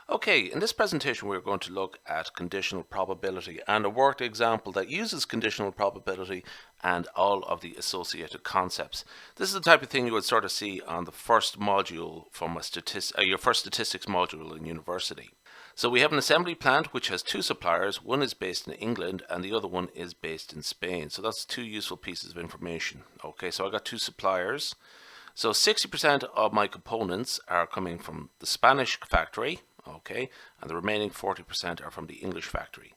Okay, in this presentation we're going to look at conditional probability and a worked example that uses conditional probability and all of the associated concepts. This is the type of thing you would sort of see on the first module from your first statistics module in university. So we have an assembly plant which has two suppliers. One is based in England and the other one is based in Spain. So that's two useful pieces of information. Okay, so I got two suppliers. So 60% of my components are coming from the Spanish factory, okay, and the remaining 40% are from the English factory.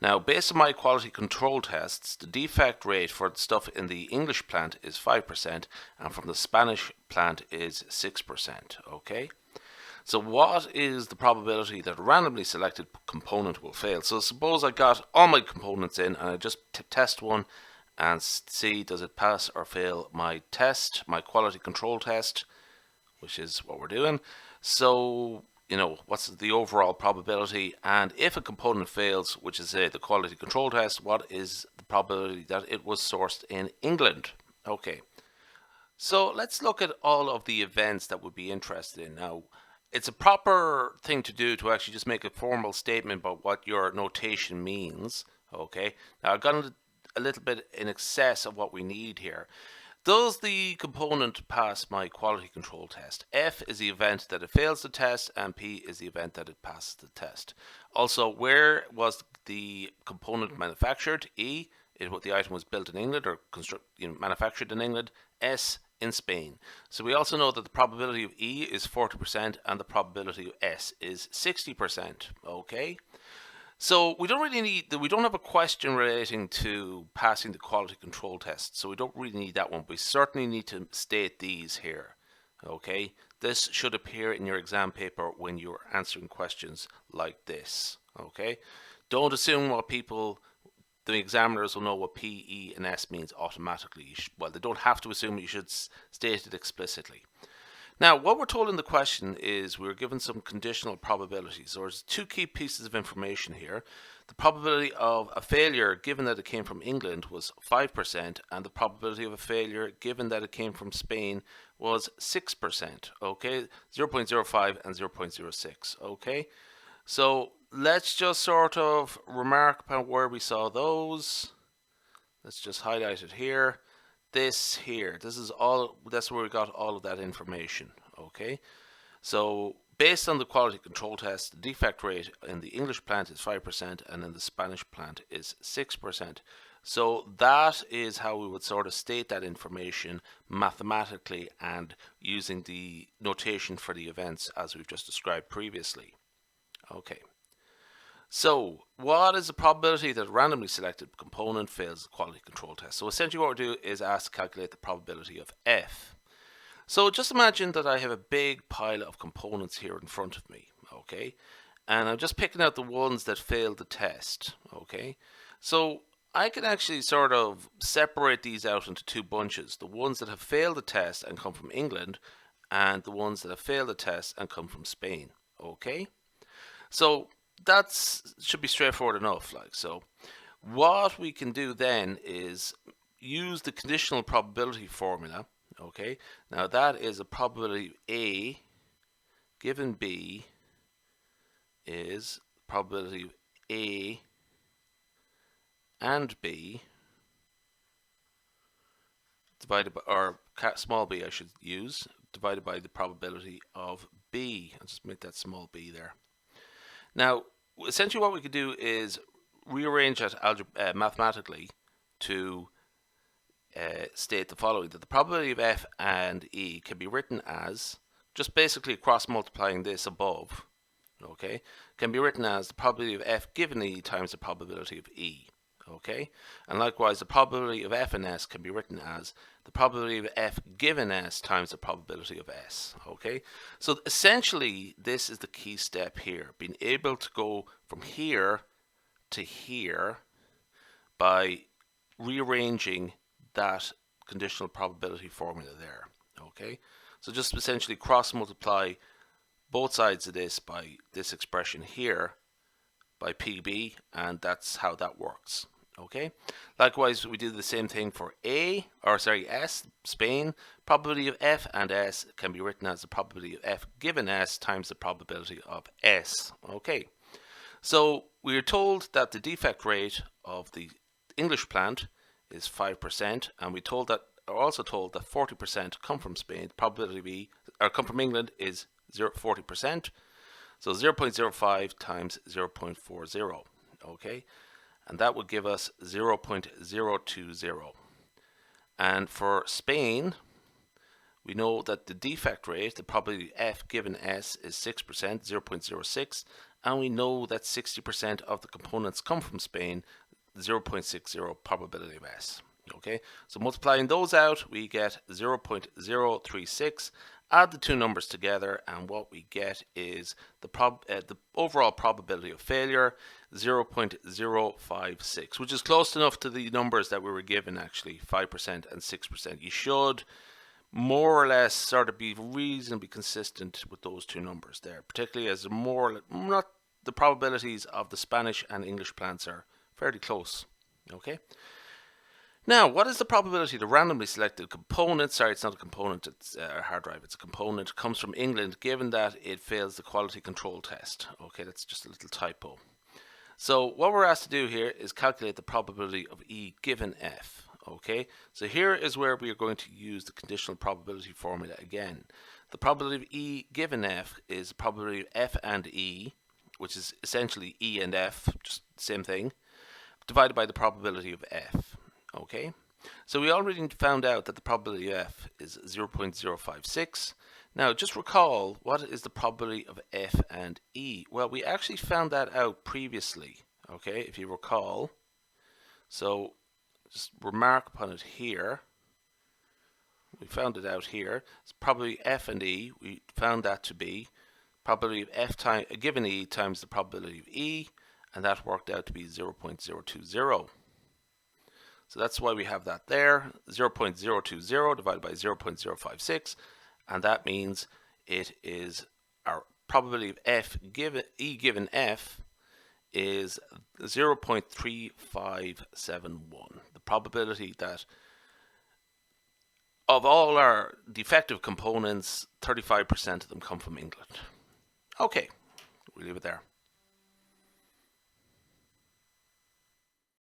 Now, based on my quality control tests, the defect rate for the stuff in the English plant is 5%, and from the Spanish plant is 6%, okay? So what is the probability that a randomly selected component will fail? So suppose I got all my components in and I just test one and see does it pass or fail my test, my quality control test, which is what we're doing. So, what's the overall probability? And if a component fails, which is the quality control test, what is the probability that it was sourced in England? Okay, so let's look at all of the events that we'd be interested in. Now, it's a proper thing to do to actually just make a formal statement about what your notation means. Okay, now I've gone a little bit in excess of what we need here. Does the component pass my quality control test? F is the event that it fails the test, and P is the event that it passes the test. Also, where was the component manufactured? E, the item was built in England or manufactured in England. S, in Spain. So we also know that the probability of E is 40% and the probability of S is 60%. Okay. So we don't have a question relating to passing the quality control test. So we don't really need that one. But we certainly need to state these here. Okay. This should appear in your exam paper when you're answering questions like this. Okay. Don't assume the examiners will know what P, E, and S means automatically. Well, they don't have to assume. You should state it explicitly. Now, what we're told in the question is we're given some conditional probabilities. So there's two key pieces of information here. The probability of a failure, given that it came from England, was 5%, and the probability of a failure, given that it came from Spain, was 6%. Okay, 0.05 and 0.06. Okay, so let's just sort of remark upon where we saw those. Let's just highlight it here. This is all, that's where we got all of that information. Okay, so based on the quality control test, the defect rate in the English plant is 5% and in the Spanish plant is 6%. So that is how we would sort of state that information mathematically and using the notation for the events as we've just described previously. Okay. So, what is the probability that a randomly selected component fails the quality control test? So essentially what we're doing is ask to calculate the probability of F. So just imagine that I have a big pile of components here in front of me, okay? And I'm just picking out the ones that failed the test, okay? So I can actually sort of separate these out into two bunches. The ones that have failed the test and come from England, and the ones that have failed the test and come from Spain, okay? So that should be straightforward enough. So what we can do then is use the conditional probability formula. Okay, now that is a probability A given B is probability of A and B divided by, or small b I should use, divided by the probability of B. I'll just make that small b there. Now, essentially what we could do is rearrange that mathematically to state the following, that the probability of F and E can be written as, just basically cross multiplying this above, okay, can be written as the probability of F given E times the probability of E. Okay, and likewise the probability of F and S can be written as the probability of F given S times the probability of S. Okay, so essentially this is the key step here, being able to go from here to here by rearranging that conditional probability formula there. Okay, so just essentially cross multiply both sides of this by this expression here by PB, and that's how that works. Okay. Likewise, we do the same thing for S, Spain. Probability of F and S can be written as the probability of F given S times the probability of S. Okay. So we are told that the defect rate of the English plant is 5%, and are also told that 40% come from Spain. The probability B, or come from England, is 40%. So 0.05 times 0.40. Okay, and that would give us 0.020. And for Spain, we know that the defect rate, the probability F given S, is 6%, 0.06, and we know that 60% of the components come from Spain, 0.60 probability of S. Okay, so multiplying those out, we get 0.036. Add the two numbers together, and what we get is the overall probability of failure, 0.056, which is close enough to the numbers that we were given, actually, 5% and 6%. You should more or less sort of be reasonably consistent with those two numbers there, particularly as the probabilities of the Spanish and English plants are fairly close. Okay. Now, what is the probability the randomly selected component, sorry, it's not a component, it's a hard drive, it's a component, comes from England, given that it fails the quality control test? Okay, that's just a little typo. So what we're asked to do here is calculate the probability of E given F. Okay, so here is where we are going to use the conditional probability formula again. The probability of E given F is the probability of F and E, which is essentially E and F, just the same thing, divided by the probability of F. Okay, so we already found out that the probability of F is 0.056. Now, just recall, what is the probability of F and E? Well, we actually found that out previously, okay, if you recall. So just remark upon it here. We found it out here. It's probably F and E. We found that to be probability of F given E times the probability of E, and that worked out to be 0.020. So that's why we have that there, 0.020 divided by 0.056, and that means it is our probability of E given F is 0.3571. The probability that of all our defective components, 35% of them come from England. Okay, we'll leave it there.